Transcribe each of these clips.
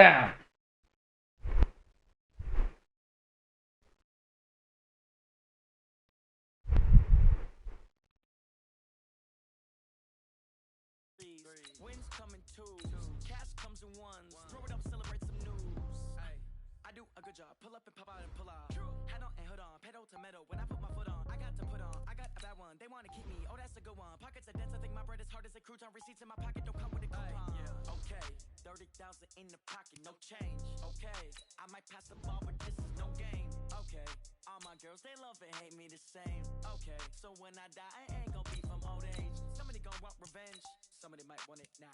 Ah. Winds come in twos, cash comes in ones. Throw it up, celebrate some news. I do a good job, pull up and pop out and pull out. Head on and hood on, pedal to metal. When I put my foot on, I got to put on. I got a bad one, they wanna keep me. Oh, that's a good one. Pockets are dense, I think my bread is hard as a crouton. Receipts in my pocket don't come with a coupon. Okay, 30,000 in the pocket, no change. Okay, I might pass the ball, but this is no game. Okay, all my girls, they love and hate me the same. Okay, so when I die, I ain't gon' be from old age. Somebody gon' want revenge, somebody might want it now.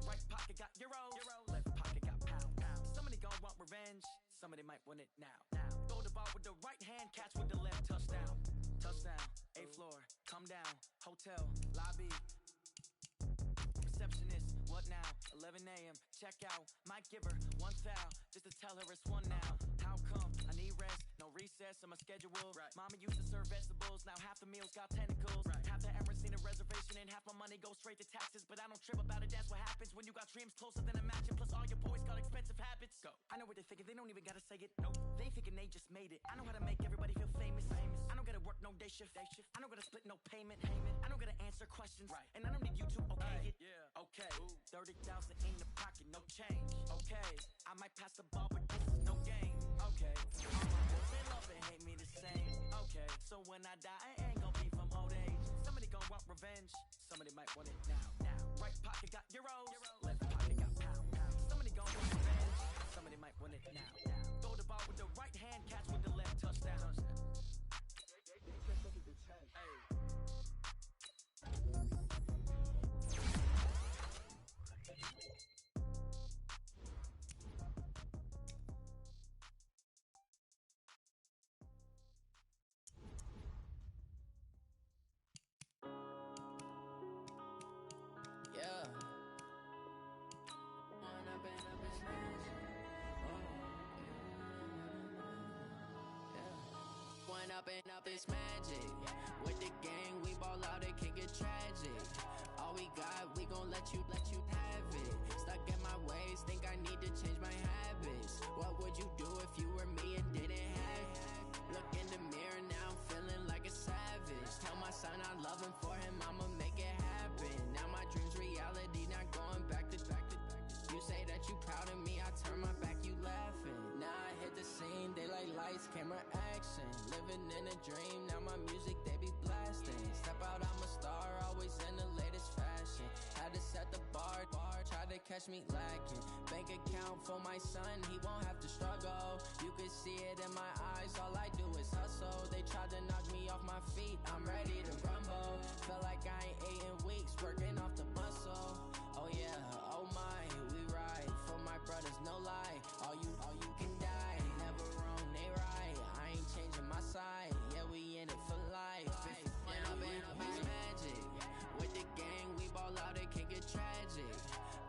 Right pocket got euros, left pocket got pounds. Somebody gon' want revenge, somebody might want it now. Throw the ball with the right hand, catch with the left, touchdown. Touchdown, 8th floor, come down, hotel, lobby. Receptionist, what now? 11 a.m. Check out. Might give her one foul just to tell her it's one now. How come? I need rest, no recess on my schedule. Mama used to serve vegetables, now half the meals got tentacles. Half the Emirates need a reservation and half my money goes straight to taxes. But I don't trip about it, that's what happens when you got dreams closer than a mansion. Plus all your boys got expensive habits. Go. I know what they're thinking, they don't even gotta say it. Nope. They thinking they just made it. I know how to make everybody feel famous. I don't gotta work no day shift. I don't gotta split no payment. I don't gotta answer questions. And I don't need you to okay it. Okay, 30,000 in the pocket, no change. Okay, I might pass the ball, but this is no game. Okay, all my girls, they love and hate me the same. Okay, so when I die, I ain't gon' be from old age. Somebody gon' want revenge, somebody might want it now. Right pocket got euros, left pocket got pounds. Somebody gon' want revenge, somebody might want it now. Throw the ball with the right hand, catch with the left, touchdown. Yeah. One up and up is magic. With the gang, we ball out, it can get tragic. All we got, we gon' let you have it. Stuck in my ways, think I need to change my habits. What would you do if you were me and didn't have it? Look in the mirror, now I'm feeling like a savage. Tell my son I love him, for him I'ma make it happen. Now my dreams reality, not going back to. You say that you proud of me, I turn my back, you laughing. Now I hit the scene, they like lights, camera, action. Living in a dream, now my music, they be blasting. Step out, I'm a star, always in the latest fashion. Had to set the bar, try to catch me lacking. Bank account for my son, he won't have to struggle. You can see it in my eyes, all I do is hustle. They tried to knock me off my feet, I'm ready to rumble. Feel like I ain't ate in weeks, working off the muscle. Oh yeah, oh my, we ride for my brothers, no lie. All you can die, never wrong, they right. I ain't changing my side, yeah, we in it for life. It's magic. With the gang, we ball out, it can get tragic.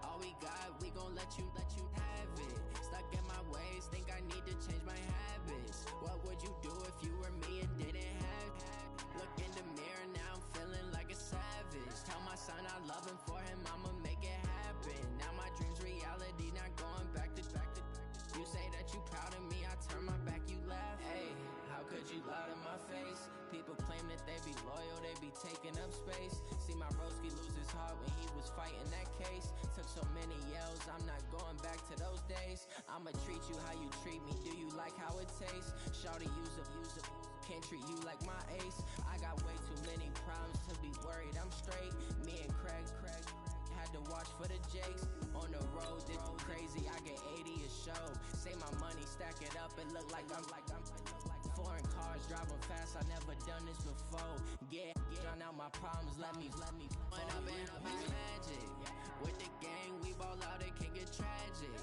All we got, we gon' let you have it. Stuck in my ways, think I need to change my habits. What would you do if you were me and didn't have it? Look in the mirror, now I'm feeling like a savage. Tell my son I love him, for him I'ma make it happen. Now my dreams reality, not going back to. You say that you proud of me, I turn my back, you laugh. Hey, how could you lie to my face? People claim that they be loyal, they be taking up space. See my broski lose his heart when he was fighting that case. Took so many yells, I'm not going back to those days. I'ma treat you how you treat me, do you like how it tastes? Shawty, use up, can't treat you like my ace. I got way too many problems to be worried, I'm straight. Me and Craig had to watch for the Jakes. On the road, this crazy, I get 80 a show. Say my money, stack it up, it look like I'm foreign cars, driving fast, I never done this before. Yeah, drown out my problems, let me One up and up is magic. With the gang, we ball out, it can get tragic.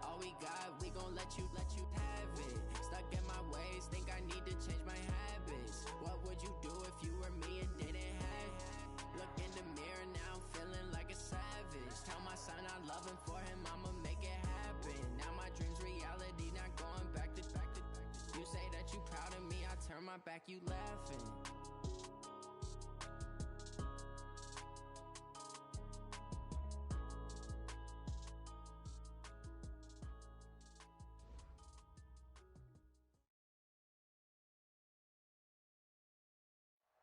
All we got, we gon' let you have it. Stuck in my ways, think I need to change my habits. What would you do if you were me and didn't have it? Look in the mirror, now I'm feeling like a savage. Tell my son I love him, for him I'ma make it happen. Now my dreams reality, not going back to. You say that you proud of me, I turn my back, you laughing.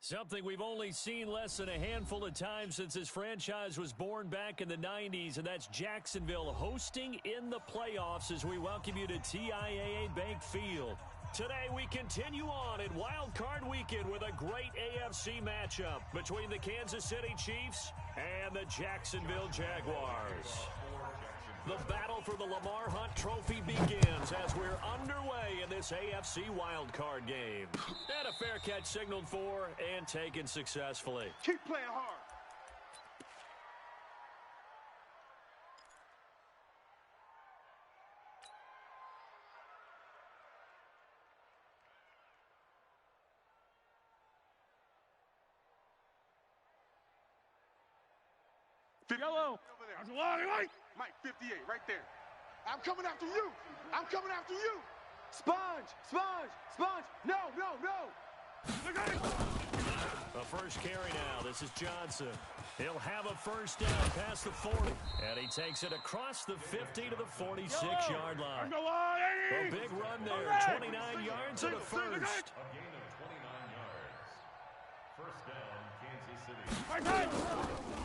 Something we've only seen less than a handful of times since this franchise was born back in the 90s, and that's Jacksonville hosting in the playoffs as we welcome you to TIAA Bank Field. Today we continue on in Wild Card Weekend with a great AFC matchup between the Kansas City Chiefs and the Jacksonville Jaguars. The battle for the Lamar Hunt Trophy begins as we're underway in this AFC wildcard game. And a fair catch signaled for and taken successfully. Keep playing hard. Yellow. Mike, 58, right there. I'm coming after you. I'm coming after you. Sponge. No. A first carry now. This is Johnson. He'll have a first down past the 40. And he takes it across the 50 to the 46-yard line. A big run there. 29 yards and a first. A gain of 29 yards. First down, Kansas City.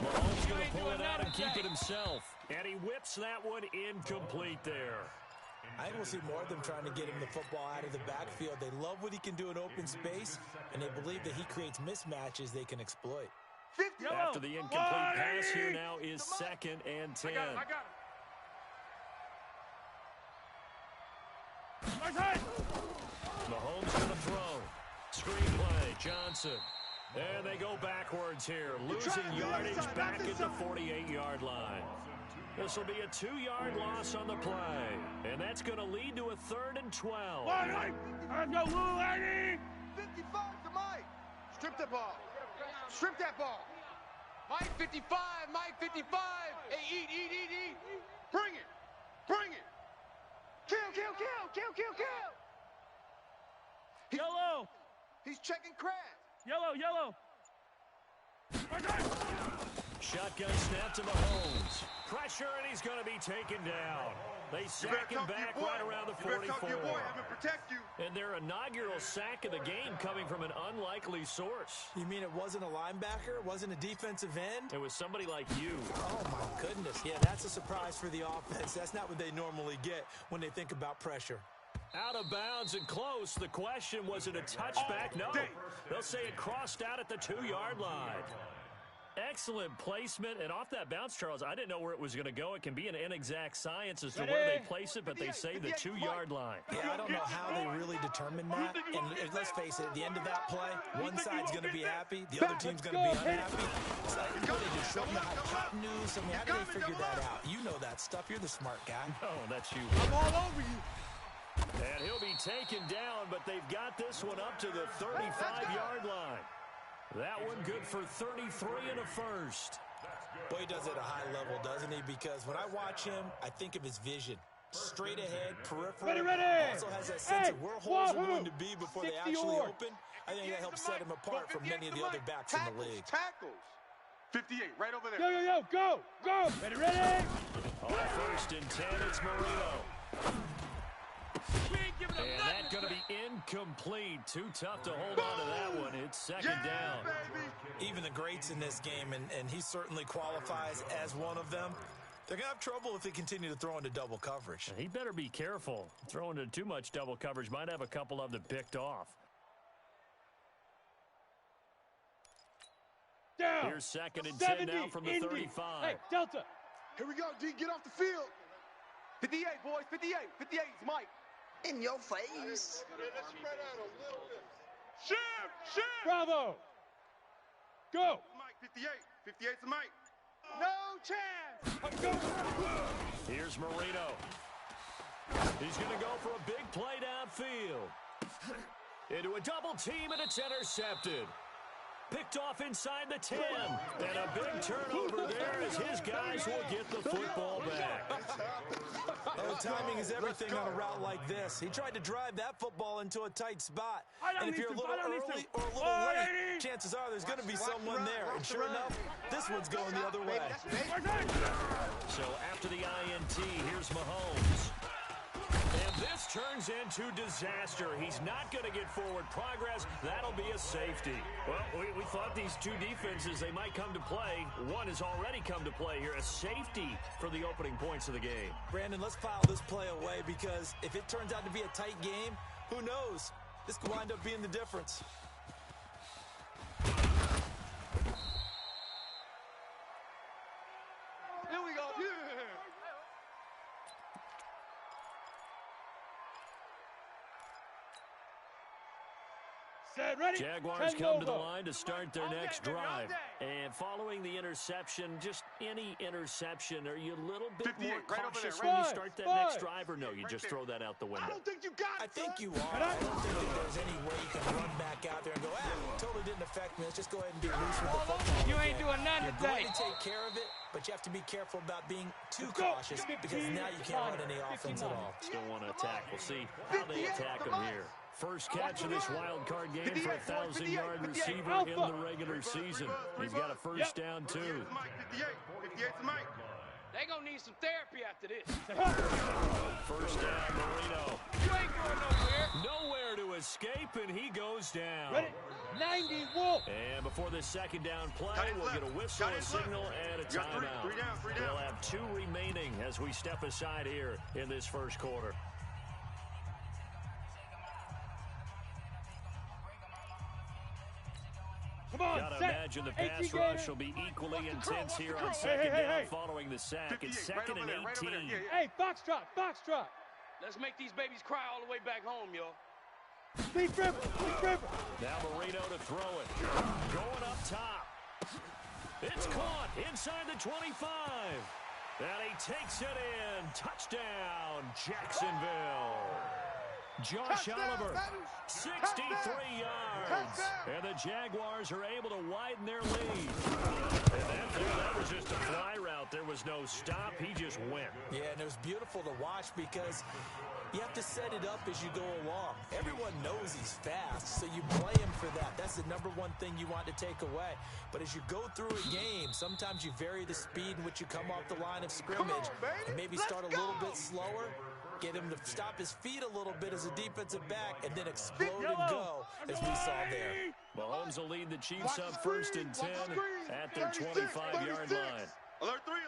Mahomes going to pull it out and keep it himself. And he whips that one incomplete there. I think we'll see more of them trying to get him the football out of the backfield. They love what he can do in open space, and they believe that he creates mismatches they can exploit. 50. After the incomplete pass, here now is 2nd and 10. I got it. Mahomes going to throw. Screenplay, Johnson. And they go backwards here, losing yardage back at the 48-yard line. This will be a 2-yard loss on the play, and that's going to lead to a 3rd and 12. 55 to Mike. Strip the ball. Strip that ball. Mike 55. Hey, eat. Bring it. Kill. Yellow. He's checking crabs. Yellow. Shotgun snap to Mahomes. Pressure, and he's going to be taken down. They sack him back right around the 44. Protect you. And their inaugural sack of the game coming from an unlikely source. You mean it wasn't a linebacker? It wasn't a defensive end? It was somebody like you. Oh, my goodness. Yeah, that's a surprise for the offense. That's not what they normally get when they think about pressure. Out of bounds and close. The question, was it a touchback? No. They'll say it crossed out at the 2-yard line. Excellent placement, and off that bounce, Charles, I didn't know where it was going to go. It can be an inexact science as to where they place it, but they say the 2-yard line. Yeah, I don't know how they really determined that. And let's face it, at the end of that play, one side's going to be happy, the other team's going to be unhappy. It's like, what, they just showing how hypotenuse? I mean, how do they figure that out? You know that stuff. You're the smart guy. No, that's you. I'm all over you. And he'll be taken down, but they've got this one up to the 35-yard line. That one good for 33 and a first. Boy, he does it at a high level, doesn't he? Because when I watch him, I think of his vision. Straight ahead, peripheral. Ready. Also has that sense of where holes are going to be before they actually open. I think that helps set him apart from many of the other backs in the league. Tackles. 58, right over there. Go. Ready. On 1st and 10, it's Marino. And that's going to be incomplete. Too tough to hold on to that one. It's 2nd down. Baby. Even the greats in this game, and he certainly qualifies as one of them, they're going to have trouble if they continue to throw into double coverage. He better be careful. Throwing into too much double coverage might have a couple of them picked off. Down. Here's 2nd and 10 now from the 35. Hey, Delta. Here we go, D. Get off the field. 58, boys. 58. 58 is Mike. In your face. Let's spread out a little bit. Shift. Bravo. Go. Mike, 58. 58's Mike. No chance. Go. Here's Marino. He's going to go for a big play downfield. Into a double team, and it's intercepted. Picked off inside the 10. And a big turnover there as his guys will get the football back. Oh, timing is everything on a route like this. He tried to drive that football into a tight spot. And if you're a little early or a little late, chances are there's going to be someone there. And sure enough, this one's going the other way. So after the INT, here's Mahomes. And this turns turns into disaster. He's not going to get forward progress. That'll be a safety. Well, we thought these two defenses, they might come to play. One has already come to play here. A safety for the opening points of the game. Brandon, let's file this play away because if it turns out to be a tight game, who knows? This could wind up being the difference. Here we go. Yeah. Set, ready. Jaguars come to the line to start their next drive. And following the interception, just any interception, are you a little bit more cautious when you start that next drive, or no, you just throw that out the window? I don't think you got it. I think you are. I don't think that there's any way you can run back out there and go, totally didn't affect me. Let's just go ahead and be loose with the football. You ain't doing nothing today. You're going to take care of it, but you have to be careful about being too cautious because now you can't run any offense at all. Still want to attack. We'll see how they attack him here. First catch of this wild card game for a 1,000-yard receiver in the regular season. He's got a first down, too. 58's Mike. They gonna need some therapy after this. First down, Marino. You ain't going nowhere. Nowhere to escape, and he goes down. Ready? 90 Wolf. And before this second down play, we'll get a whistle, a signal, and a timeout. Three down. We'll have 2 remaining as we step aside here in this first quarter. Come on, Gotta imagine the pass rush will be equally intense here on second down following the sack. It's second and 18. Hey, foxtrot. Let's make these babies cry all the way back home, y'all. Speed dribble. Now Marino to throw it. Going up top. It's caught inside the 25. And he takes it in. Touchdown, Jacksonville. Josh Oliver, 63 yards. And the Jaguars are able to widen their lead. And that was just a fly route. There was no stop. He just went. Yeah, and it was beautiful to watch because you have to set it up as you go along. Everyone knows he's fast, so you play him for that. That's the number one thing you want to take away. But as you go through a game, sometimes you vary the speed in which you come off the line of scrimmage and maybe start a little bit slower. Get him to stop his feet a little bit as a defensive back and then explode and go, as we saw there. Mahomes will lead the Chiefs up first and 10 at their 25-yard line. Alert three.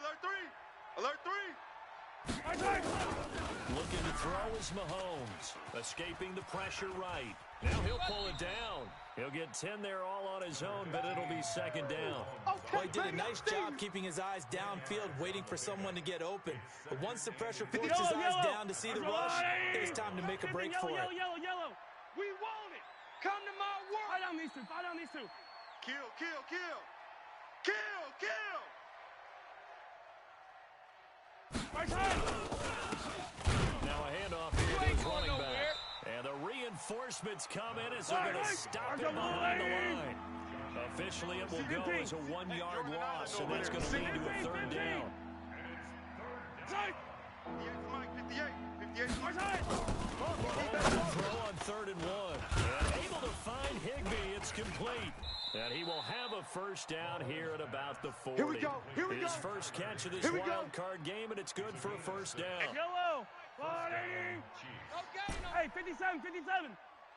Looking to throw is Mahomes, escaping the pressure right. Now he'll pull it down. He'll get 10 there all on his own, but it'll be second down. Well, he did a nice job keeping his eyes downfield, waiting for someone to get open. But once the pressure forced his eyes down to see the rush, it was time to make a break for it. Yellow. We want it. Come to my world. Fight on these two. Kill. Now a handoff here to his running back. And the reinforcements come in as they're going to stop him behind the line. Officially, it will go as a 1-yard loss, and that's going to lead to a third down. 58's Mike. 58's Mike. Throw on 3rd and 1. And able to find Higbee. It's complete. And he will have a first down here at about the 40. Here we go. His first catch of this wild card game, and it's good for a first down. Yellow. 40. Hey, 57.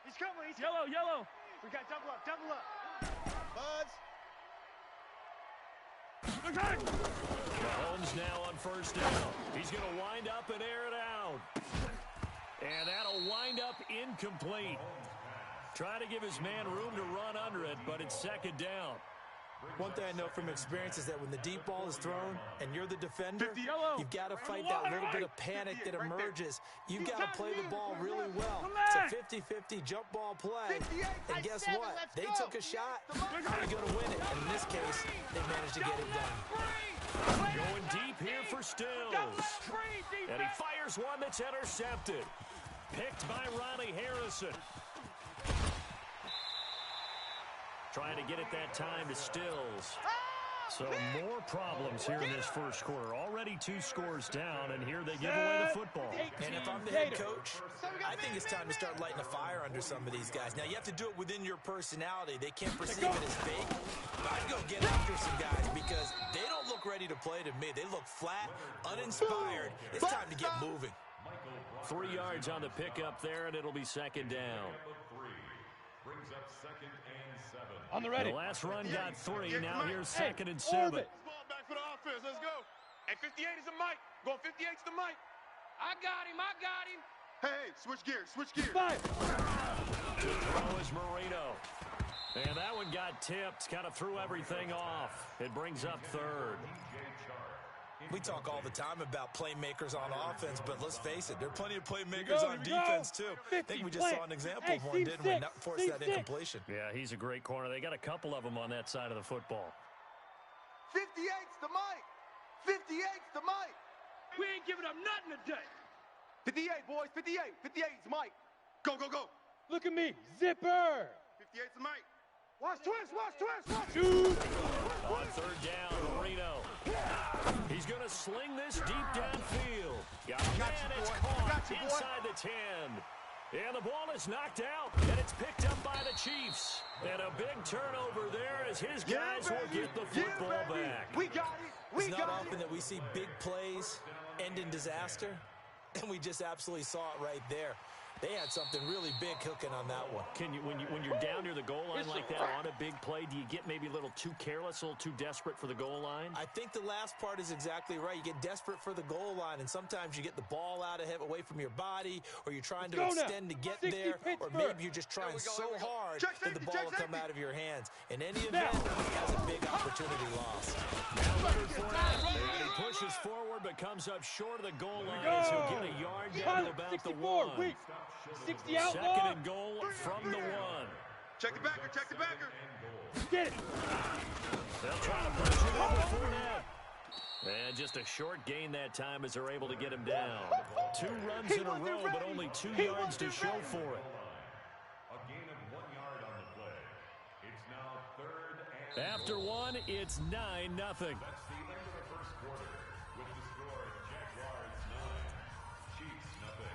He's coming. Yellow. We got double up. Buds. Mahomes now on first down. He's going to wind up and air it out. And that'll wind up incomplete. Trying to give his man room to run under it, but it's second down. One thing I know from experience is that when the deep ball is thrown and you're the defender, you've got to fight that little bit of panic that emerges. You've got to play the ball really well. It's a 50-50 jump ball play. And guess what? They took a shot. They're going to win it. And in this case, they managed to get it done. Going deep here for Stills. And he fires one that's intercepted. Picked by Ronnie Harrison. Trying to get it that time to Stills. So more problems here in this first quarter. Already 2 scores down, and here they give away the football. And if I'm the head coach, I think it's time to start lighting a fire under some of these guys. Now, you have to do it within your personality. They can't perceive it as fake. But I'd go get after some guys because they don't look ready to play to me. They look flat, uninspired. It's time to get moving. 3 yards on the pickup there, and it'll be second down. Brings up 2nd and 7. On the ready. The last run got 3. Now here's 2nd and 7. Ball back for the offense. Let's go. Hey, 58 is the Mike. Going 58's the Mike. I got him. Hey, switch gears. Five. To throw is Marino. And that one got tipped. Kind of threw everything off. It brings up 3rd. We talk all the time about playmakers on offense, but let's face it, there are plenty of playmakers on defense, too. I think we just saw an example of one, didn't we? Not force that incompletion. Yeah, he's a great corner. They got a couple of them on that side of the football. 58's the Mike. 58's the Mike. We ain't giving up nothing today. 58, boys. 58. 58's Mike. Go. Look at me. Zipper. 58's the Mike. Watch twist. Shoot. On 3rd down, Marino. He's going to sling this deep downfield. Got it's caught inside the 10. And the ball is knocked out, and it's picked up by the Chiefs. And a big turnover there as his guys will get the football back. We got it. It's not often that we see big plays end in disaster, and we just absolutely saw it right there. They had something really big cooking on that one. Can you, when you're down near the goal line like that on a big play, do you get maybe a little too careless, a little too desperate for the goal line? I think the last part is exactly right. You get desperate for the goal line, and sometimes you get the ball out of him, away from your body, or you're trying to extend to get there, or maybe you're just trying so hard that the ball will come out of your hands. In any event, he has a big opportunity loss. And he pushes forward, but comes up short of the goal line as he'll get a yard down to about the 1. 60 out. 2nd and goal from the 1. Check the backer. Get it. They'll try to push it over Fournette. And just a short gain that time as they're able to get him down. 2 runs in a row, but only 2 yards to show for it. A gain of 1 yard on the play. It's now 3rd and After 1, it's 9-0. That's the end of the first quarter. With the score, Jaguars 9, Chiefs nothing.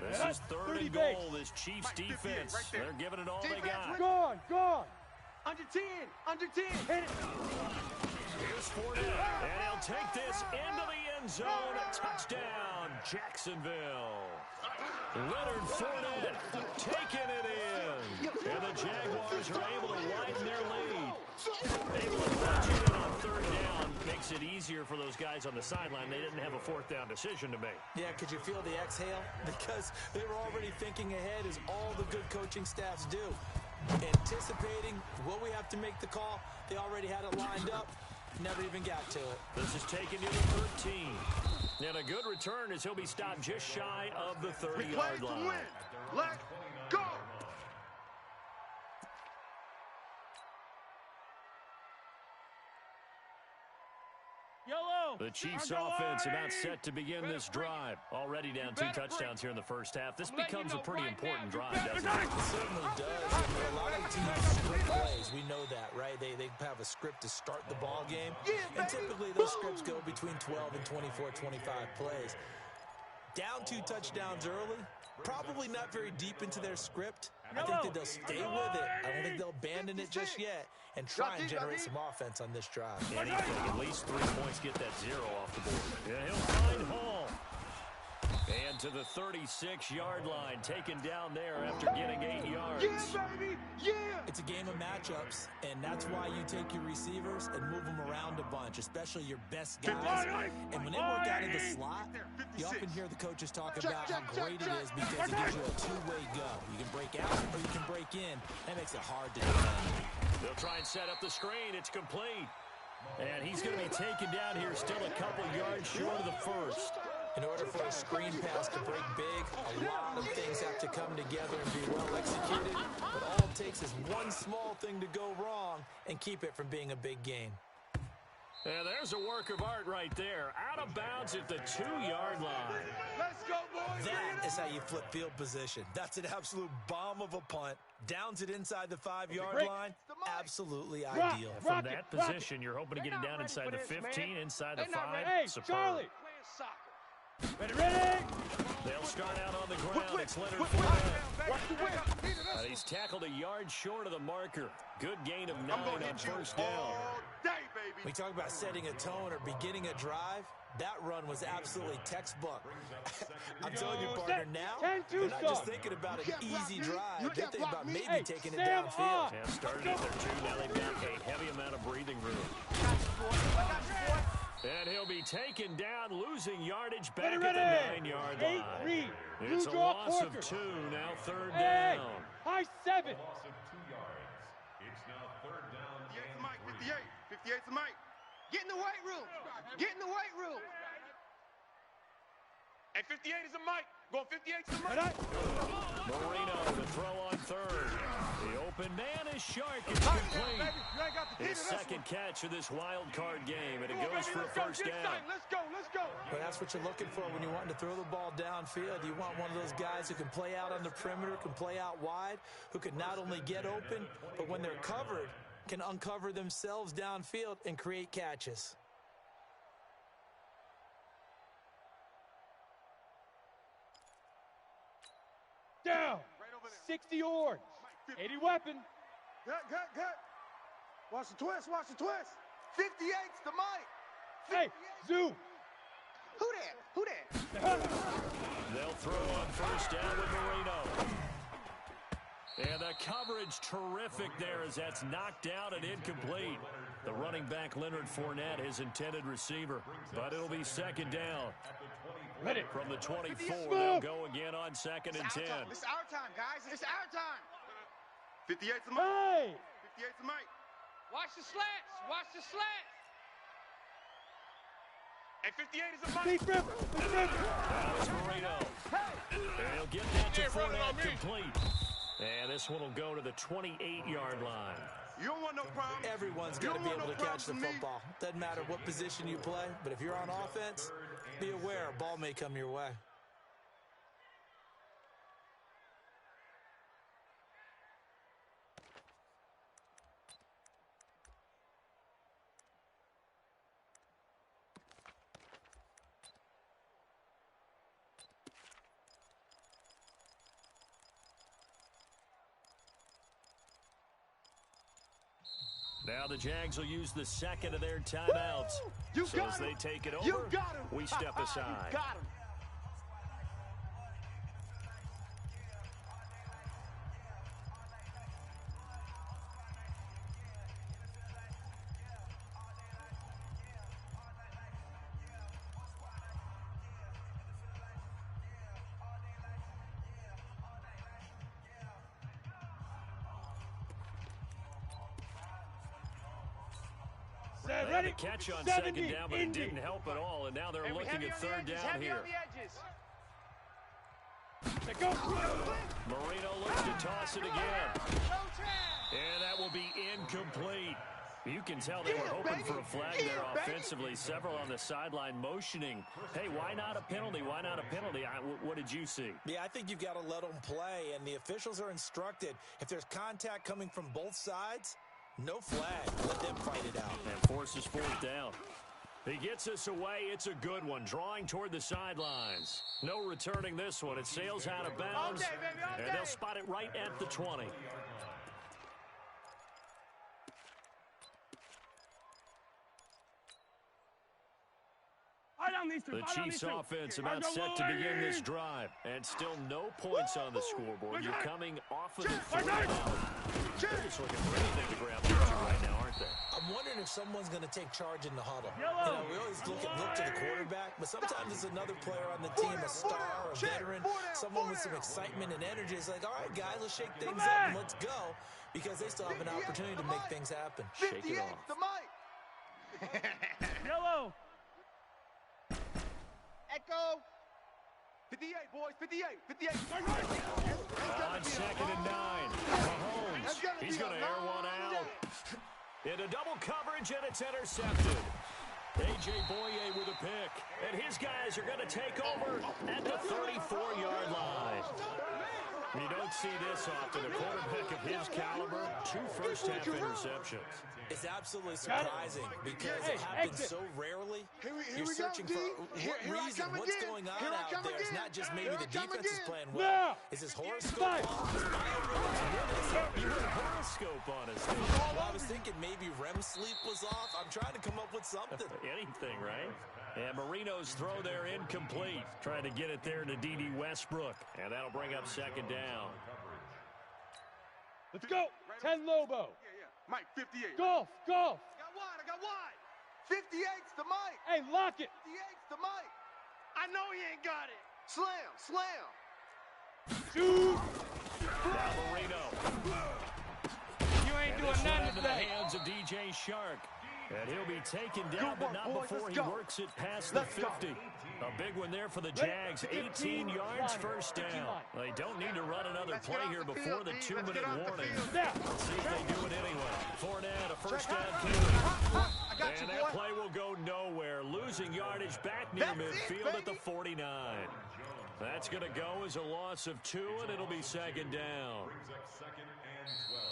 This is 3rd and goal, this Chiefs defense. They're giving it all they got. Gone. Under 10. Hit it. Here's Fournette, and he'll take this into the end zone. Touchdown, Jacksonville. Leonard Fournette taking it in. And the Jaguars are able to widen their lead. Able to punch it in on 3rd down. Makes it easier for those guys on the sideline. They didn't have a 4th down decision to make. Yeah, could you feel the exhale? Because they were already thinking ahead, as all the good coaching staffs do. Anticipating, will we have to make the call? They already had it lined up. Never even got to it. This is taken to the 13. And a good return as he'll be stopped just shy of the 30-yard line. Let's go. Yellow. The Chiefs offense about set to begin this drive. Already down 2 touchdowns here in the first half. This becomes a pretty important drive, doesn't it? It certainly does. And a lot of teams script plays. We know that, right? They have a script to start the ball game. And typically those scripts go between 12 and 24, 25 plays. Down 2 touchdowns early, probably not very deep into their script. I think that they'll stay with it. I don't think they'll abandon it just yet and try and generate some offense on this drive. Anything, at least 3 points, get that 0 off the board. Yeah, he'll find Hall. And to the 36-yard line, taken down there after getting 8 yards. Yeah, baby! Yeah! It's a game of matchups, and that's why you take your receivers and move them around a bunch, especially your best guys. And when they work out of the slot, you often hear the coaches talk about how great it is because it gives you a two-way go. You can break out or you can break in. That makes it hard to defend. They'll try and set up the screen. It's complete. And he's going to be taken down here, still a couple yards short of the first. In order for a screen pass to break big, a lot of things have to come together and be well executed. But all it takes is one small thing to go wrong and keep it from being a big game. And there's a work of art right there. Out of bounds at the 2-yard line. Let's go, boys! That is how you flip field position. That's an absolute bomb of a punt. Downs it inside the 5-yard line. Absolutely ideal. From that position, you're hoping to get it down inside the 15, inside the 5. Hey, Superb. Charlie! Playing soccer. Ready? They'll start out on the ground. It's Leonard Fournette. He's tackled a yard short of the marker. Good gain of 9 on first down. All day, baby. baby. We talk about setting a tone or beginning a drive. That run was absolutely textbook. I'm telling you, partner, now you're not just thinking about an easy drive. You're thinking about maybe taking it downfield. Yeah, started at their 2. Now they've got a heavy amount of breathing room. And he'll be taken down, losing yardage back at the 9-yard line. It's a loss of 2, now 3rd down. High 7. Loss of 2 yards. It's now 3rd down. 58 to Mike, 58. 58 to Mike. Get in the weight room. Get in the weight room. And 58 is a Mike. Going 58 to the Mike. Marino to throw on 3rd. The open man is Shark. It's complete. His 2nd catch of this wild card game, and it goes for a 1st down. Let's go. But that's what you're looking for when you want to throw the ball downfield. You want one of those guys who can play out on the perimeter, can play out wide, who can not only get open, but when they're covered, can uncover themselves downfield and create catches. Down. 60 yards. 80 weapon. Good. Watch the twist. 58's to Mike. Hey, zoom. Who that? They'll throw on 1st down with Marino. And the coverage terrific there as that's knocked out and incomplete. The running back, Leonard Fournette, his intended receiver. But it'll be 2nd down. Ready. From the 24, they'll go again on 2nd and 10. It's our time, guys. It's our time. 58 to Mike. Hey. 58 to Mike. Watch the slats. And 58 is a Mike. Deep river. Now it's Marino. And he'll get that to Fournette complete. And this one will go to the 28-yard line. You don't want no problem. Everyone's got to be able to catch the football. Doesn't matter what position you play, but if you're on offense, be aware a ball may come your way. Now the Jags will use the 2nd of their timeouts. So as they take it over, we step aside. You got him. The catch on 2nd down, but it didn't help at all, and now they're looking at 3rd down here. Marino looks to toss it again. And that will be incomplete. You can tell they were hoping for a flag there offensively. Several on the sideline motioning. Hey, why not a penalty? Why not a penalty? What did you see? Yeah, I think you've got to let them play, and the officials are instructed. If there's contact coming from both sides, no flag. Let them fight it out. And forces 4th down. He gets us away. It's a good one. Drawing toward the sidelines. No returning this one. It sails out of bounds. And they'll spot it right at the 20. The Chiefs offense about set to begin this drive. And still no points on the scoreboard. You're coming off of the 3 now. They're just looking for anything to grab onto right now, aren't they? I'm wondering if someone's going to take charge in the huddle. You know, we always look to the quarterback, but sometimes it's another player on the team, a star, a veteran, someone with some excitement and energy. It's like, all right, guys, let's shake things up and let's go, because they still have an opportunity to make things happen. Shake it off. Yellow. Echo. 58, boys. 58. On 2nd and 9. Mahomes. He's going to air one out. Into double coverage, and it's intercepted. A.J. Boye with a pick. And his guys are going to take over at the 34-yard line. You don't see this often. A quarterback of his caliber, 2 first-half interceptions. It's absolutely surprising because it happens so rarely. You're searching for what reason, what's going on out there. It's not just maybe the defense is playing well. Is this horoscope off? You had a horoscope on us. Well, I was thinking maybe REM sleep was off. I'm trying to come up with something. Anything, right? And Marino's throw there incomplete. Trying to get it there to D.D. Westbrook. And that'll bring up second down. Let's go. 10 Lobo. Mike, 58. Golf. I got wide. 58's the Mike. Hey, lock it. 58's the Mike. I know he ain't got it. Slam. Shoot. Now Marino. You ain't And doing this one nothing into the today. hands of DJ Shark. And he'll be taken down, but not before he works it past the 50. A big one there for the Jags. 18 yards, first down. They don't need to run another play here before the 2-minute warning. Let's see if they do it anyway. Fournette, a first down carry. And that play will go nowhere. Losing yardage back near midfield at the 49. That's going to go as a loss of 2, and it'll be second down. Brings up second and 12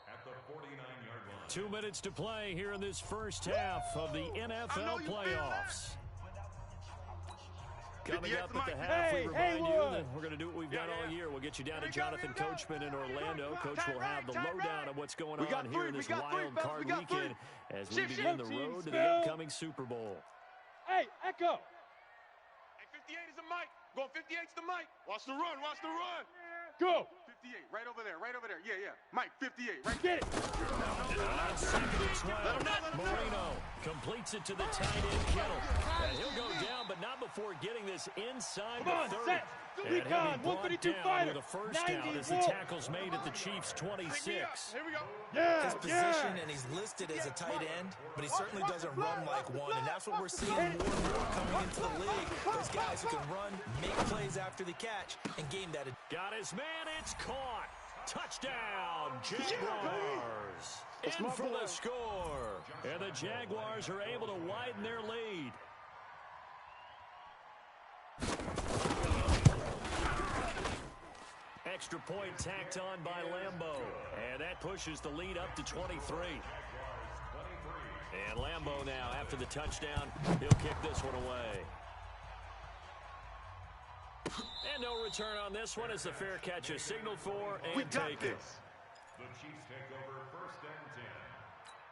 at the 49-yard line. 2 minutes to play here in this first half of the NFL playoffs. Coming up at the half, we remind you that we're going to do what we've done all year. We'll get you down to Jonathan Coachman in Orlando. Coach will have the lowdown of what's going on here in this wild card weekend as we begin the road to the upcoming Super Bowl. Hey, Echo. Hey, 58 is the Mike. Going 58's the Mike. Watch the run. Go. 58, right over there. Yeah. Mike, 58, right. Get it. On second and 12, Marino completes it to the tight end Kittle. And he'll go down, but not before getting this inside the 30. Set. And he'll be Recon, brought 152 down fighter. with a first down as the 94. tackle's made at the Chiefs' 26. Here we go. Yeah. His position, and he's listed as a tight end, but he certainly doesn't run like one, and that's what we're seeing more and more coming into the league. Those guys who can run, make plays after the catch, and game that. Got his man, it's caught. Touchdown, Jaguars. In for the score. And the Jaguars are able to widen their lead. Extra point tacked on by Lambeau. And that pushes the lead up to 23. And Lambeau now, after the touchdown, he'll kick this one away. And no return on this one as the fair catch is signaled for and taken. The Chiefs take over first and 10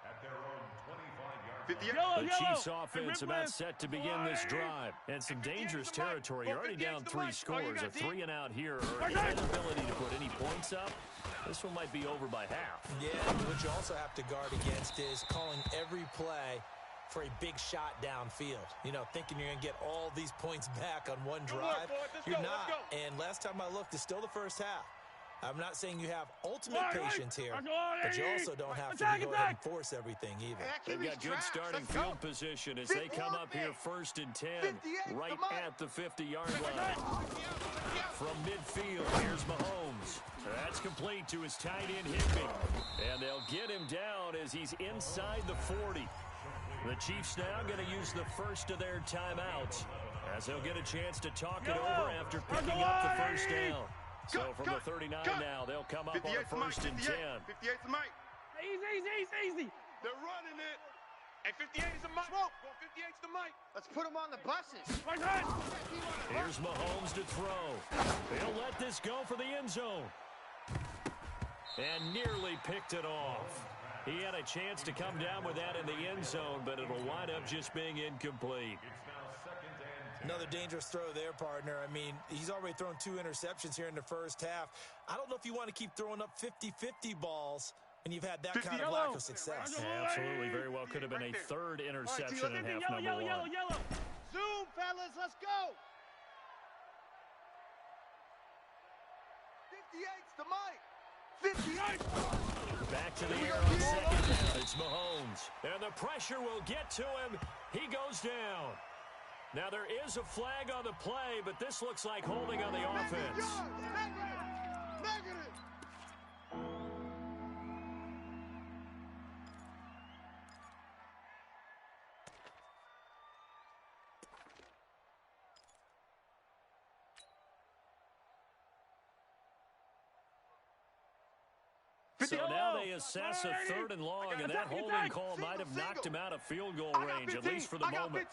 at their own 25-yard line. The Chiefs offense about set to begin this drive. And some dangerous territory. You're already down 3 scores. A 3 and out here, or inability to put any points up. This one might be over by half. Yeah, what you also have to guard against is calling every play for a big shot downfield. You know, thinking you're going to get all these points back on one drive. You're not. And last time I looked, it's still the first half. I'm not saying you have ultimate patience here, but you also don't have to go ahead and force everything either. They've got good starting field position as they come up here first and 10, right at the 50-yard line. From midfield, here's Mahomes. That's complete to his tight end Higbee. And they'll get him down as he's inside the 40. The Chiefs now going to use the first of their timeouts as they'll get a chance to talk it over after picking up the first down. So from the 39 now, they'll come up on a first and 10. 58's the Mike. Easy. They're running it. Hey, 58 is the Mike. Well, 58's the Mike. Let's put him on the buses. Here's Mahomes to throw. He'll let this go for the end zone. And nearly picked it off. He had a chance to come down with that in the end zone, but it'll wind up just being incomplete. Another dangerous throw there, partner. I mean, he's already thrown 2 interceptions here in the first half. I don't know if you want to keep throwing up 50-50 balls when you've had that kind of lack of success. Absolutely, very well could have been a third interception in half number 1. Zoom, fellas, let's go. 58's the Mike. 58. Back to the air on second down. It's Mahomes. And the pressure will get to him. He goes down. Now, there is a flag on the play, but this looks like holding on the offense. Negative. So now they assess a 3rd and long, and that holding call might have knocked him out of field goal range, at least for the moment.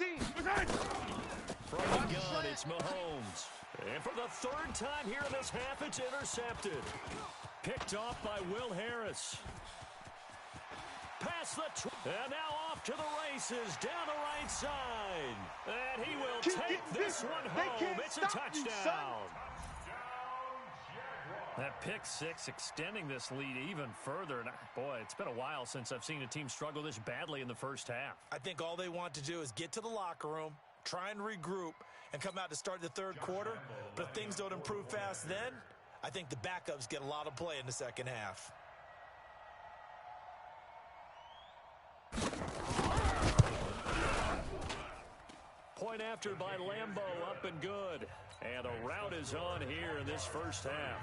From the gun, it's Mahomes. And for the 3rd time here in this half, it's intercepted. Picked off by Will Harris. Past the and now off to the races down the right side. And he will take this one home. It's a touchdown. That pick 6 extending this lead even further. And boy, it's been a while since I've seen a team struggle this badly in the first half. I think all they want to do is get to the locker room, try and regroup, and come out to start the 3rd quarter. But if things don't improve fast then, I think the backups get a lot of play in the second half. Point after by Lambo, up and good. And the route is on here in this first half.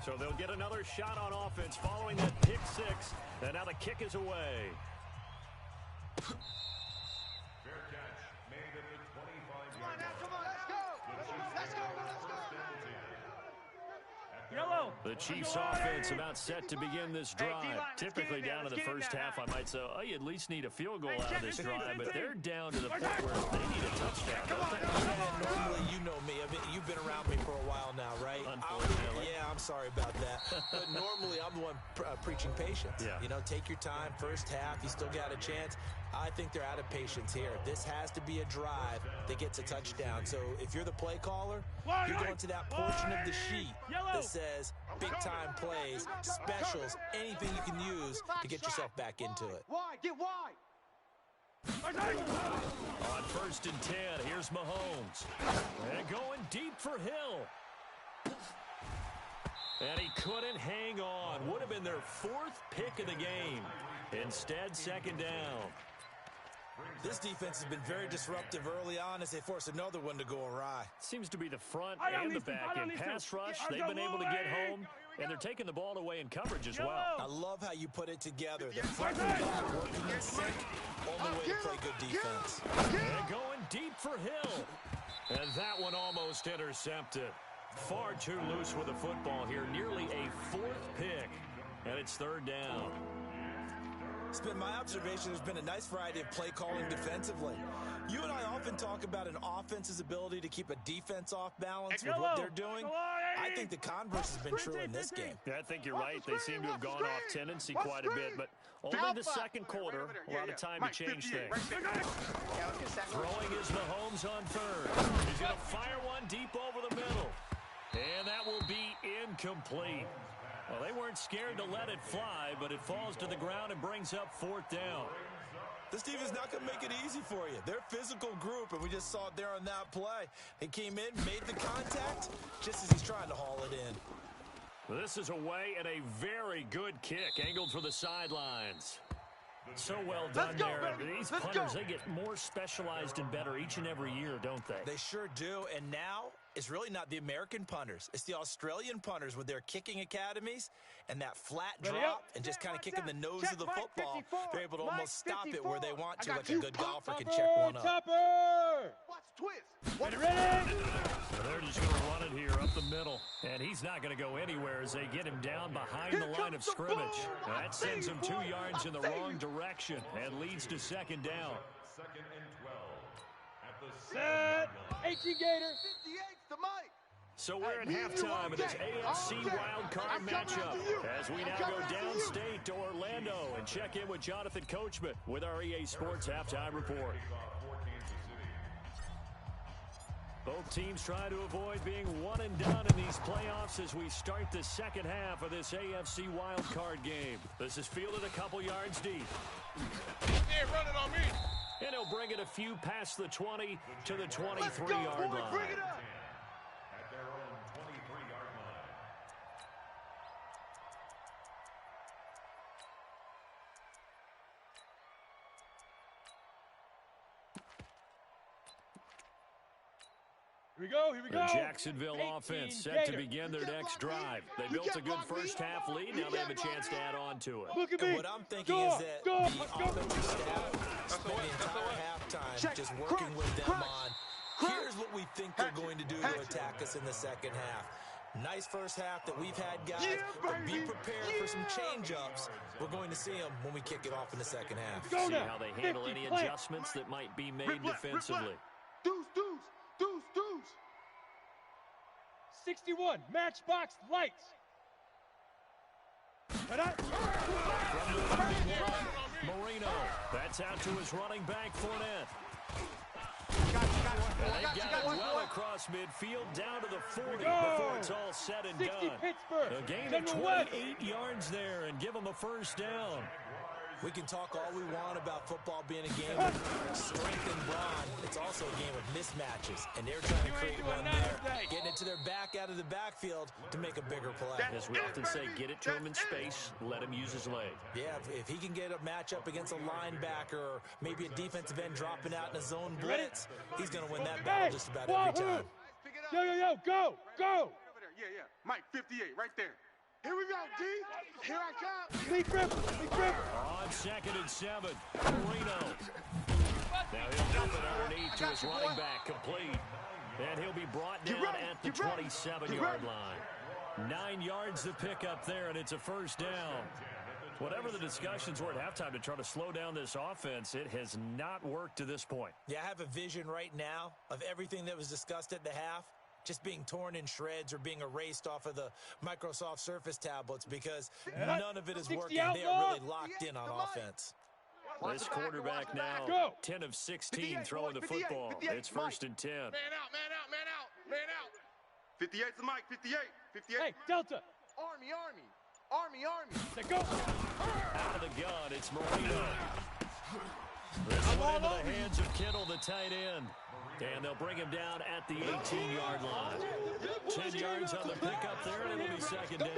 So they'll get another shot on offense following that pick 6. And now the kick is away. Fair catch made at the 25-yard line. Come on, let's go. Let's go. Yellow. The Chiefs offense about set to begin this drive. Typically down to the first half, I might say, oh, you at least need a field goal out of this drive, but they're down to the point where they need a touchdown, don't they? Yeah, normally, you know me. You've been around me for a while now, right? Unfortunately. Yeah, I'm sorry about that. But normally, I'm the one preaching patience. Yeah. You know, take your time. First half, you still got a chance. I think they're out of patience here. This has to be a drive that gets a touchdown. So if you're the play caller, you're going to that portion of the sheet that says big-time plays, specials, anything you can use to get yourself back into it. Wide, get wide. On 1st and 10, here's Mahomes. And going deep for Hill. And he couldn't hang on. Would have been their 4th pick of the game. Instead, 2nd down. This defense has been very disruptive early on as they force another one to go awry. Seems to be the front and the back end. Pass rush, they've been able to get home, and they're taking the ball away in coverage as well. I love how you put it together. The front and back working in sync. Only way to play good defense. And going deep for Hill. And that one almost intercepted. Far too loose with the football here. Nearly a 4th pick. And it's 3rd down. It's been my observation there's been a nice variety of play calling defensively. You and I often talk about an offense's ability to keep a defense off balance with what they're doing. I think the converse has been true in this game. Yeah, I think you're right. They seem to have gone off tendency quite a bit, but only the 2nd quarter, a lot of time to change things. Throwing is Mahomes on 3rd. He's going to fire one deep over the middle. And that will be incomplete. Well, they weren't scared to let it fly, but it falls to the ground and brings up 4th down. This team is not going to make it easy for you. They're a physical group, and we just saw it there on that play. They came in, made the contact, just as he's trying to haul it in. This is away and a very good kick, angled for the sidelines. So well done there. These punters, they get more specialized and better each and every year, don't they? They sure do, and now it's really not the American punters. It's the Australian punters with their kicking academies and that flat drop and just kind of kicking the nose of the football. They're able to almost stop it where they want to, like a good golfer can check one up. Watch twist. Ready? So they're just going to run it here up the middle. And he's not going to go anywhere as they get him down behind the line of scrimmage. That sends him 2 yards in the wrong direction and leads to 2nd down. 2nd and 12. At the Set. 18 Gator. 58's the mic. So we're at halftime of this AFC wildcard matchup as we now go downstate to Orlando and check in with Jonathan Coachman with our EA Sports Halftime Report. Both teams trying to avoid being one and done in these playoffs as we start the 2nd half of this AFC wildcard game. This is fielded a couple yards deep. Hey, run it on me. And he'll bring it a few past the 20 to the 23-yard line. Bring it up. At their own 23-yard line. Here we go, here we The go. Jacksonville offense set to begin their next drive. They built a good first half lead. Now they have a chance to add on to it. Look at And me. what I'm thinking is that the offensive staff spent the entire halftime just working with them on, here's what we think they're going to do to attack us in the second half. Nice first half that we've had, guys. But be prepared for some change-ups. We're going to see them when we kick it off in the second half. See how they handle any adjustments that might be made defensively. Deuce. 61, matchbox lights. Marino, that's out to his running back, Fournette. And they got it well across midfield, down to the 40 before it's all said and done. A gain of 28 yards there and give them a first down. We can talk all we want about football being a game of strength and brawn. It's also a game of mismatches, and they're trying to create one there, getting it to their back out of the backfield to make a bigger play. As we often say, get it to him in space, let him use his leg. Yeah, if he can get a matchup against a linebacker or maybe a defensive end dropping out in a zone blitz, he's going to win that battle just about every time. Yo, go! Yeah. Mike, 58, right there. Here we go, D. Here I come. Lead grip. On 2nd and 7, Marino. Now he'll dump it underneath to his running back, complete. And he'll be brought down at the 27-yard line. 9 yards to pick up there, and it's a first down. Whatever the discussions were at halftime to try to slow down this offense, it has not worked to this point. Yeah, I have a vision right now of everything that was discussed at the half just being torn in shreds or being erased off of the Microsoft Surface tablets because none of it is working. They are really locked in on offense. This quarterback now 10 of 16 throwing the football. It's 1st and 10. Man out. 58's the Mike, 58. Hey, Delta. Army. Let's go. Out of the gun, it's Marino. This one into the hands of Kittle, the tight end. And they'll bring him down at the 18-yard line. 10 yards on the pickup there, and it'll be second down.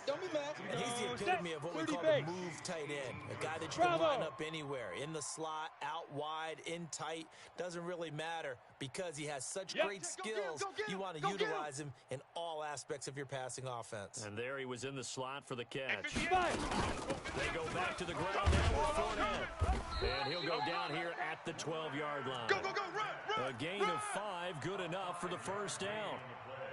Don't be mad. And he's the epitome of what we call a move tight end. A guy that you can line up anywhere. In the slot, out wide, in tight. Doesn't really matter because he has such great skills. You want to utilize him in all aspects of your passing offense. And there he was in the slot for the catch. They go back to the ground now with Fournette. And he'll go down here at the 12-yard line. Go, run. A gain of 5, good enough for the first down.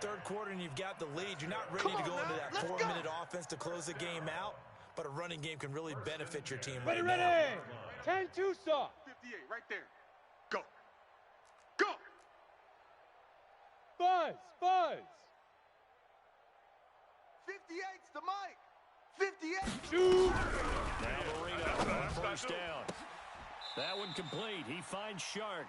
Third quarter and you've got the lead. You're not ready to go into that 4-minute offense to close the game out, but a running game can really benefit your team right now. 10 Tucson. 58, right there. Go. Buzz. 58's the Mike. 58. Two. Now Marino on first down. That one complete. He finds Shark.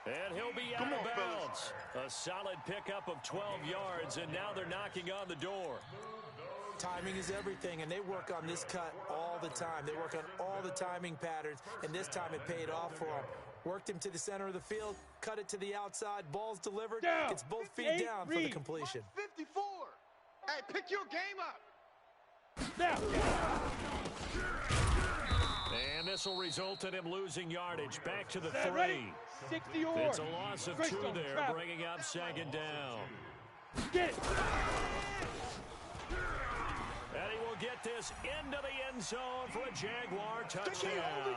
And he'll be out of bounds. A solid pickup of 12 yards, and now they're knocking on the door. Timing is everything, and they work on this cut all the time. They work on all the timing patterns, and this time it paid off for them. Worked him to the center of the field, cut it to the outside, ball's delivered, gets both feet down for the completion. 54. Hey, pick your game up. Now. And this will result in him losing yardage. Back to the 3. 60 or. It's a loss of 2 there, bringing up second down. Get it. And he will get this into the end zone for a Jaguar touchdown.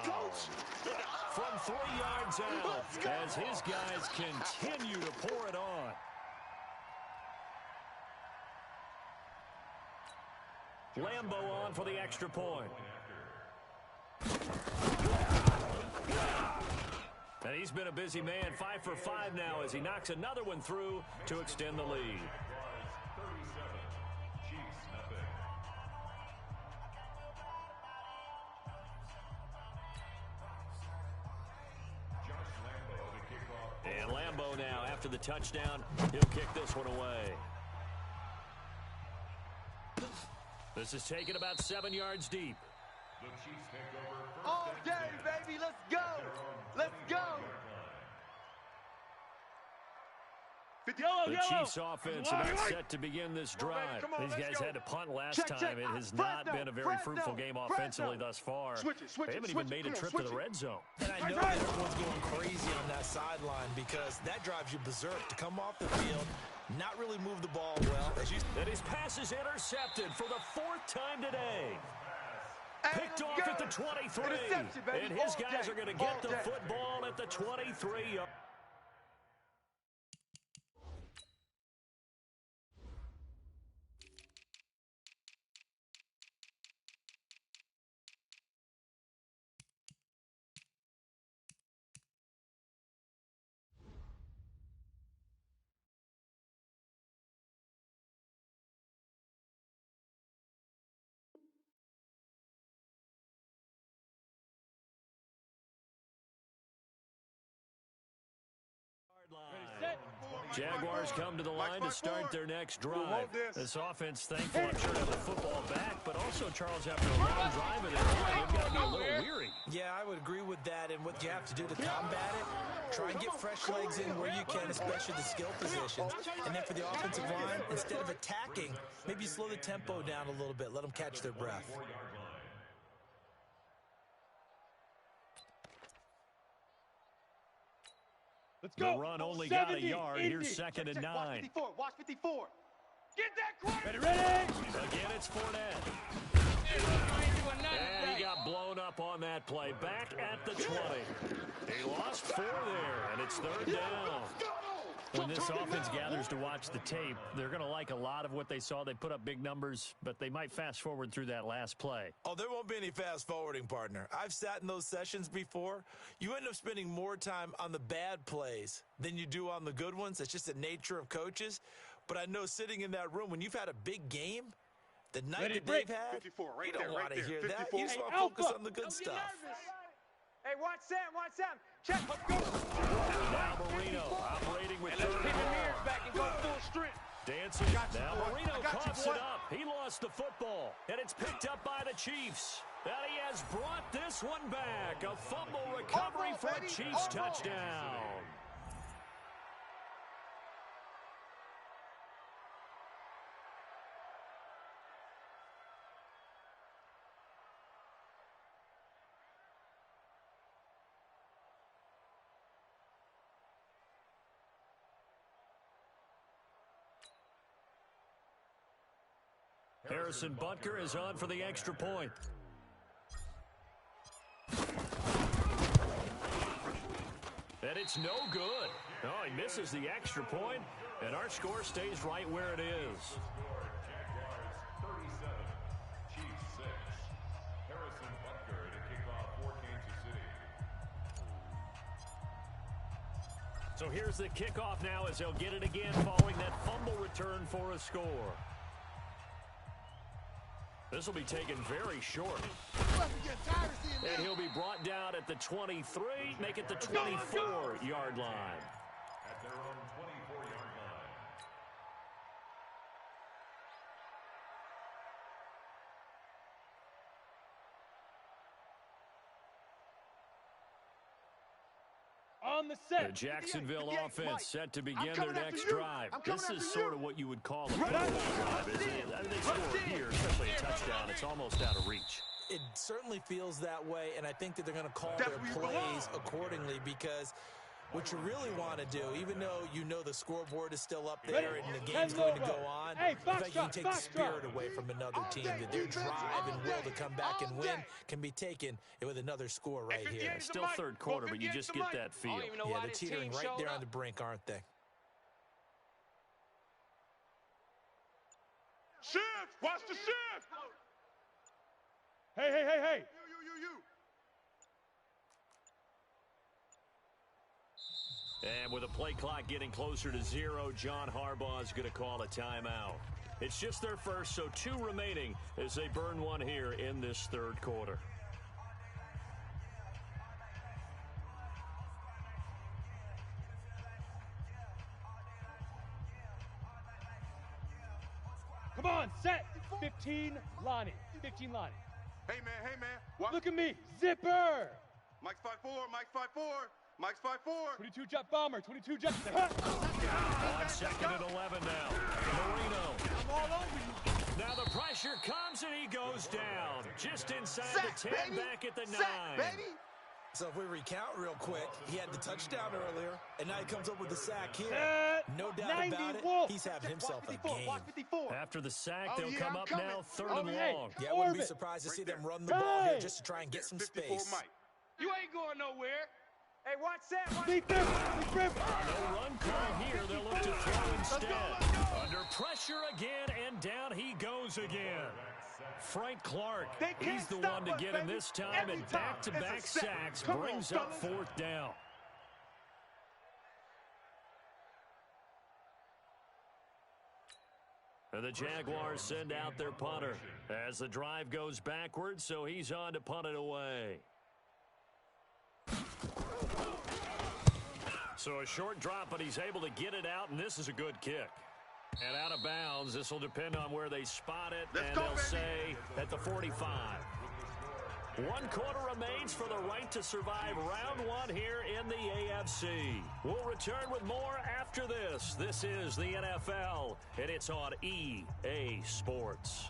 From 3 yards out, as his guys continue to pour it on. Lambo on for the extra point. And he's been a busy man, 5 for 5 now as he knocks another one through to extend the lead. And Lambo now, after the touchdown, he'll kick this one away. This is taken about 7 yards deep. The Chiefs take over first All and day, 10. baby. Let's go. The Chiefs offense about set to begin this drive. These guys had to punt last time. It has not been a very fruitful game offensively thus far. They haven't even made a trip to the red zone. And I know that everyone's going crazy on that sideline because that drives you berserk to come off the field, not really move the ball well. And his pass is intercepted for the 4th time today. Picked off at the 23. And his guys are going to get the football at the 23. Jaguars come to the line to start their next drive. This offense thankful, I'm sure, to have the football back, but also, Charles, after a long drive of their own, they've got to be a little weary. Yeah, I would agree with that, and what you have to do to combat it, try and get fresh legs in where you can, especially the skill positions. And then for the offensive line, instead of attacking, maybe slow the tempo down a little bit, let them catch their breath. Let's go. The run only got a yard. Indy. Here's second and 9. Watch 54. Watch 54. Get that quarterback. Ready? Again, it's Fournette. And he got blown up on that play. Back at the 20. He lost 4 there, and it's third down. When this offense gathers to watch the tape, they're going to like a lot of what they saw. They put up big numbers, but they might fast forward through that last play. Oh, there won't be any fast forwarding, partner. I've sat in those sessions before. You end up spending more time on the bad plays than you do on the good ones. That's just the nature of coaches. But I know sitting in that room, when you've had a big game, the night that they've had, 54, you don't want to hear that. 54. You just want to focus on the good stuff. Hey, watch Sam, watch Sam. Check, let's go. Now Marino operating with Let's third keep and him long. here back and go full strength. Dancing. Now Marino coughs boy. it up. He lost the football, and it's picked up by the Chiefs. And he has brought this one back. A fumble recovery for a Chiefs touchdown. Harrison Butker is on for the extra point. And it's no good. Oh, he misses the extra point, and our score stays right where it is. Jaguars 37, Chiefs 6. Harrison Butker to kick off for Kansas City. So here's the kickoff now as they'll get it again following that fumble return for a score. This will be taken very short. And he'll be brought down at the 23, make it the 24-yard line. At their own 24-yard line. On the The set. Jacksonville 58, offense Mike. set to I'm begin coming their after next you. drive. I'm coming This is after sort you. of what you would call a throwback drive, isn't it? I mean, they score here, especially a touchdown. It's almost out of reach. It certainly feels that way, and I think that they're going to call That's their where you plays belong. accordingly, because what you really want to do, even though you know the scoreboard is still up there and the game's going to go on, Hey, the fact you can foxtrot, take the spirit foxtrot. away from another team, that their drive and will to come back and win can be taken with another score right here. It's still third quarter, but you just get that I feel. don't even know Yeah, why they're this teetering team right showed there on up. the brink, aren't they? Shift. Watch the shift. Hey. You. And with the play clock getting closer to 0, John Harbaugh is going to call a timeout. It's just their first, so 2 remaining as they burn one here in this third quarter. Come on, set. 15, Lonnie. 15, Lonnie. Hey, man. Watch. Look at me. Zipper. Mike's 5'4. Mike's 5'4. Mike's 5'4. 22 jet bomber. 22 jet. On second and 11 now. Marino. I'm all over you. Now the pressure comes and he goes down. Just inside Sack, the 10, baby. back at the 9. Sack, baby. So if we recount real quick, he had the touchdown earlier, and now he comes up with the sack here. No doubt 90 about it, Wolf. he's having himself a game. Watch 54. After the sack, Oh, they'll yeah, come I'm up coming. now, third Oh, and hey. long. Yeah, I wouldn't be Orbit. surprised to see Right them there. run the ball here Hey. just to try and get some 54 space. Mike. You ain't going nowhere. Hey, watch Sam, watch Big rip. No run call here. They'll look to throw instead. Under pressure again, and down he goes again. Frank Clark, They can't he's the stop one to us, get him baby. this time, Every and time. back-to-back It's a sack. sacks Come on, brings up fellas. 4th down. And the Jaguars send out their punter as the drive goes backwards, so he's on to punt it away. So a short drop, but he's able to get it out, and this is a good kick. And out of bounds, this will depend on where they spot it, and they'll say at the 45. 1 quarter remains for the right to survive round 1 here in the AFC. We'll return with more after this. This is the NFL, and it's on EA Sports.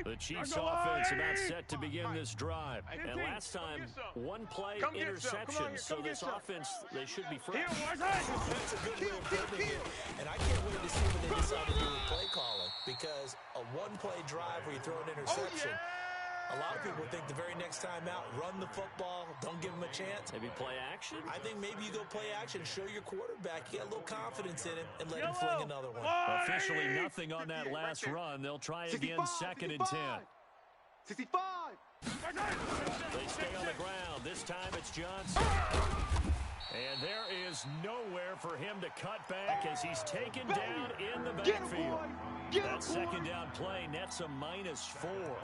The Chiefs offense about set to begin this drive. And last time, 1 play interception. So this offense, they should be fresh. That's a good way of putting it. And I can't wait to see what they decide to do with play calling. Because a 1-play drive where you throw an interception, a lot of people think the very next time out, run the football, don't give him a chance. Maybe play action? I think maybe you go play action, show your quarterback, get a little confidence in him, and let him fling another one. Officially nothing on that last run. They'll try again, 2nd and 10. 65. They stay on the ground. This time it's Johnson. And there is nowhere for him to cut back as he's taken down in the backfield. That 2nd down play nets a -4.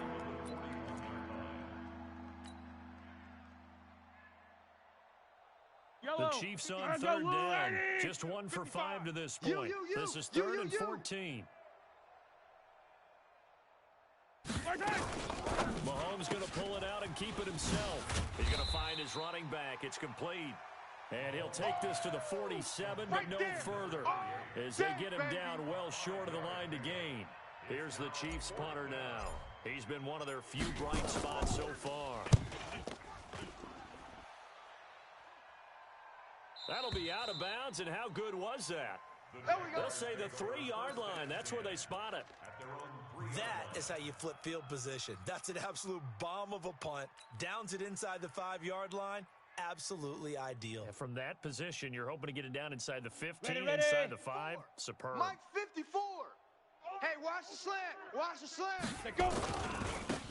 The Chiefs on 3rd down. Just 1 for 5 to this point. This is 3rd and 14. Mahomes going to pull it out and keep it himself. He's going to find his running back. It's complete. And he'll take this to the 47, but no further as they get him down well short of the line to gain. Here's the Chiefs punter now. He's been one of their few bright spots so far. That'll be out of bounds, and how good was that? They'll say the 3-yard line. That's where they spot it. That is how you flip field position. That's an absolute bomb of a punt. Downs it inside the 5-yard line. Absolutely ideal. Yeah, from that position, you're hoping to get it down inside the 15, inside the 5. Superb. Mike 54. Hey, watch the slant. Watch the slant. Let's go.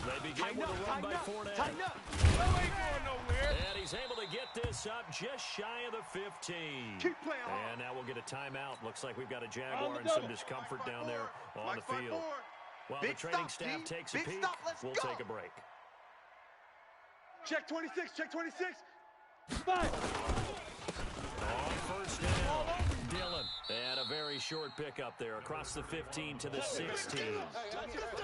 They begin with a run by Fournette. Tighten up. No ain't going nowhere. And he's able to get this up just shy of the 15. Keep playing hard. And now we'll get a timeout. Looks like we've got a Jaguar and some discomfort down there on the field. While the training staff takes a peek, we'll take a break. Check 26. Check 26. Five. On 1st down, Dillon. And a very short pickup there across the 15 to the 16.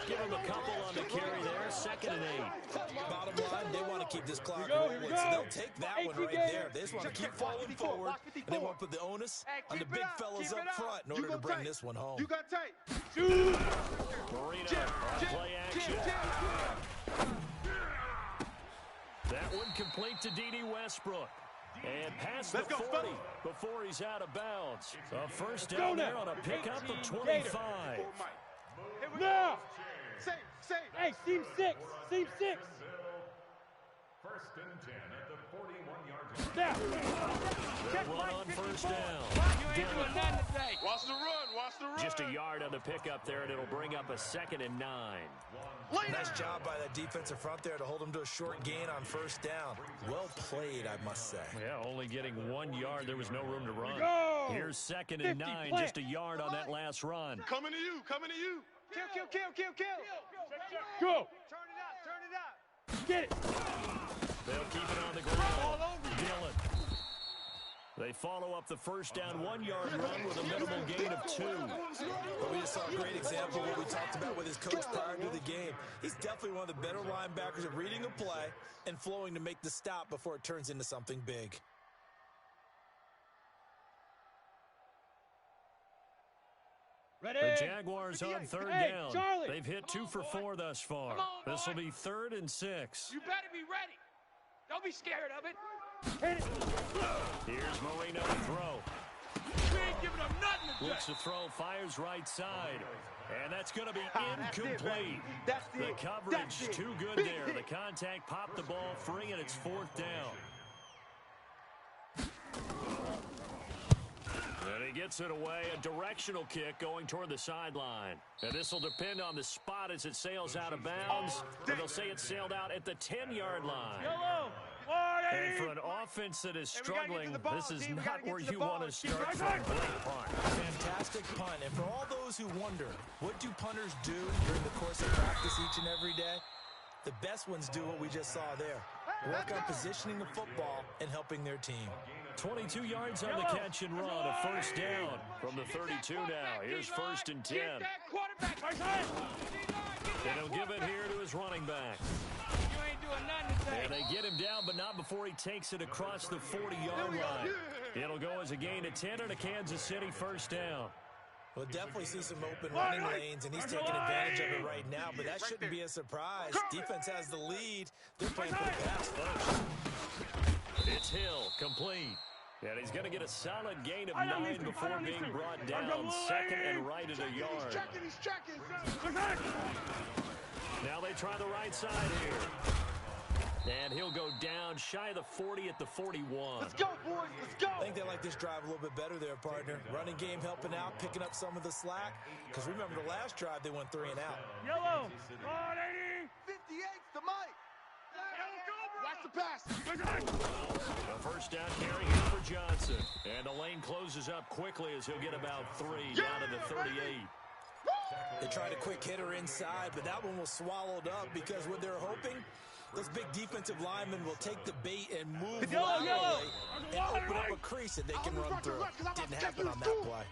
Give him a couple on the carry there. 2nd and 8. Bottom line, they want to keep this clock rolling, so they'll take that one right there. They just want to keep falling forward, and they want to put the onus on the big fellas up front in order to bring this one home. You got tight. Marino on play action. That one complete to D.D. Westbrook. And past the 40 before he's out of bounds. A 1st down there on a pickup of 25. Now. Safe. Hey, seam 6. Seam 6. 1st and 10 at the 41-yard line. Now. They'll run on 1st down. You ain't doing nothing today. Watch the run. Watch the run. Just a yard on the pickup there, and it'll bring up a 2nd and 9. Nice job by that defensive front there to hold him to a short gain on 1st down. Well played, I must say. Yeah, only getting 1 yard. There was no room to run. Go. Here's 2nd and 9, just a yard on that last run. Coming to you. Coming to you. Kill. Go. Turn it up. Get it. They'll keep it on the ground. Dillon. They follow up the 1st down 1-yard run with a minimal gain of 2. But we just saw a great example of what we talked about with his coach prior to the game. He's definitely one of the better linebackers at reading a play and flowing to make the stop before it turns into something big. Ready? The Jaguars on 3rd down. Charlie. They've hit 2 for 4 thus far. This will be 3rd and 6. You better be ready. Don't be scared of it. Hit it. Here's Marino to throw. We ain't giving them nothing today. Looks to throw, fires right side. And that's going to be That's it, incomplete. baby. That's The it. coverage That's it. too good Big there. hit. The contact popped the ball free, and it's 4th down. And he gets it away. A directional kick going toward the sideline. And this will depend on the spot as it sails out of bounds. But they'll say it sailed out at the 10-yard line. Yellow. And for an offense that is struggling, this is not where you want to start from. Great punt. Fantastic punt. And for all those who wonder, what do punters do during the course of practice each and every day? The best ones do what we just saw there. Work on positioning the football and helping their team. 22 yards on the catch and run. A first down from the 32 now. Here's 1st and 10. And he'll give it here to his running back. And they get him down, but not before he takes it across the 40-yard line. It'll go as a gain of 10 and a Kansas City first down. We'll definitely see some open running lanes, and he's taking advantage of it right now, but that shouldn't be a surprise. Defense has the lead. They're playing for the pass first. It's Hill, complete. And he's going to get a solid gain of 9 before being brought down. Second and right at a yard. He's checking. Now they try the right side here. And he'll go down shy of the 40 at the 41. Let's go, boys. Let's go. I think they like this drive a little bit better there, partner. Running game helping out, picking up some of the slack. Because remember the last drive, they went 3 and out. Yellow. 58's the Mike. Watch the pass. A first down carry here for Johnson. And the lane closes up quickly as he'll get about 3 down to the 38. They tried a quick hitter inside, but that one was swallowed up because what they're hoping, those big defensive linemen will take the bait and move laterally and open up a crease that they can run through. Didn't happen on that play.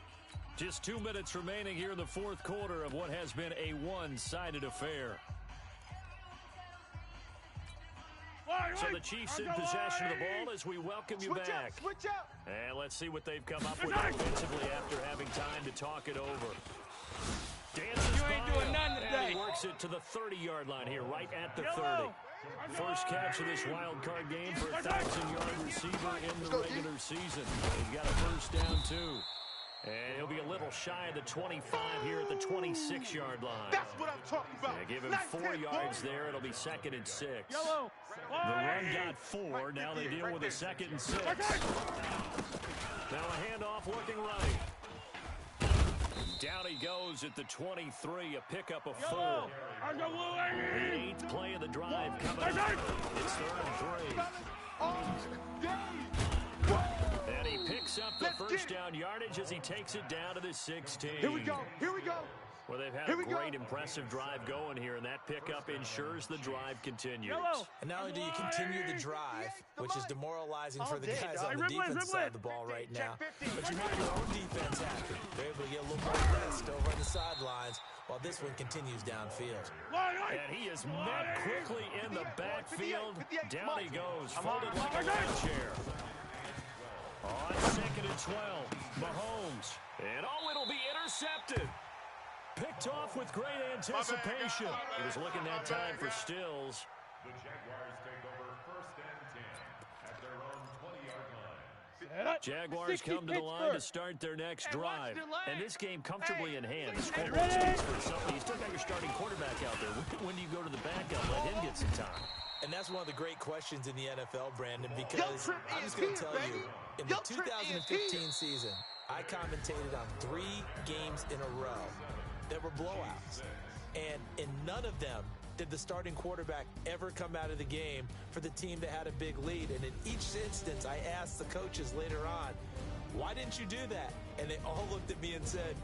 Just 2 minutes remaining here in the fourth quarter of what has been a one-sided affair. So the Chiefs in possession of the ball as we welcome you back. Switch out. And let's see what they've come up with offensively after having time to talk it over. Dances You ain't by doing him, nothing and today. he works it to the 30-yard line here, right at the 30. First catch of this wild card game for a 1,000-yard receiver in the regular season. He's got a first down, too. And he'll be a little shy of the 25 here at the 26-yard line. That's what I'm talking about. Yeah, give him 4 yards there. It'll be 2nd and 6. Yellow. The run got 4. Now they deal with a 2nd and 6. Now a handoff looking right. Down he goes at the 23, a pickup of 4. The 8th play of the drive coming up. It's 3rd and 3. And he picks up the first down yardage as he takes it down to the 16. Here we go. Well, they've had a great, impressive drive going here, and that pickup ensures the drive continues. And not only do you continue the drive, which is demoralizing for the guys on the defense side of the ball right now, but you make your own defense happy. They're able to get a little more rest over on the sidelines while this one continues downfield. And he is met quickly in the backfield. Down he goes, folded like a lawn chair. On 2nd and 12, Mahomes. And it'll be intercepted. Picked off with great anticipation. He was looking that time for Stills. The Jaguars take over 1st and 10 at their own 20-yard line. Jaguars come to the line to start their next drive. And this game comfortably in hand. The scoreboard speaks for itself. You still got your starting quarterback out there. When do you go to the backup? Let him get some time. And that's one of the great questions in the NFL, Brandon, because I'm just going to tell you, in the 2015 season, I commentated on 3 games in a row that were blowouts. And in none of them did the starting quarterback ever come out of the game for the team that had a big lead. And in each instance, I asked the coaches later on, why didn't you do that? And they all looked at me and said,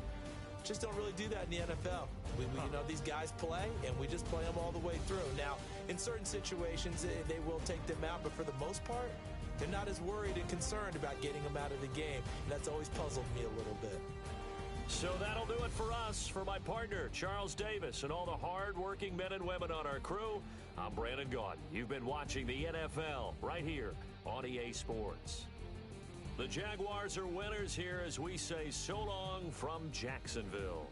just don't really do that in the NFL. We these guys play, and we just play them all the way through. Now, in certain situations, they will take them out, but for the most part, they're not as worried and concerned about getting them out of the game. And that's always puzzled me a little bit. So that'll do it for us. For my partner, Charles Davis, and all the hard-working men and women on our crew, I'm Brandon Gaudin. You've been watching the NFL right here on EA Sports. The Jaguars are winners here as we say so long from Jacksonville.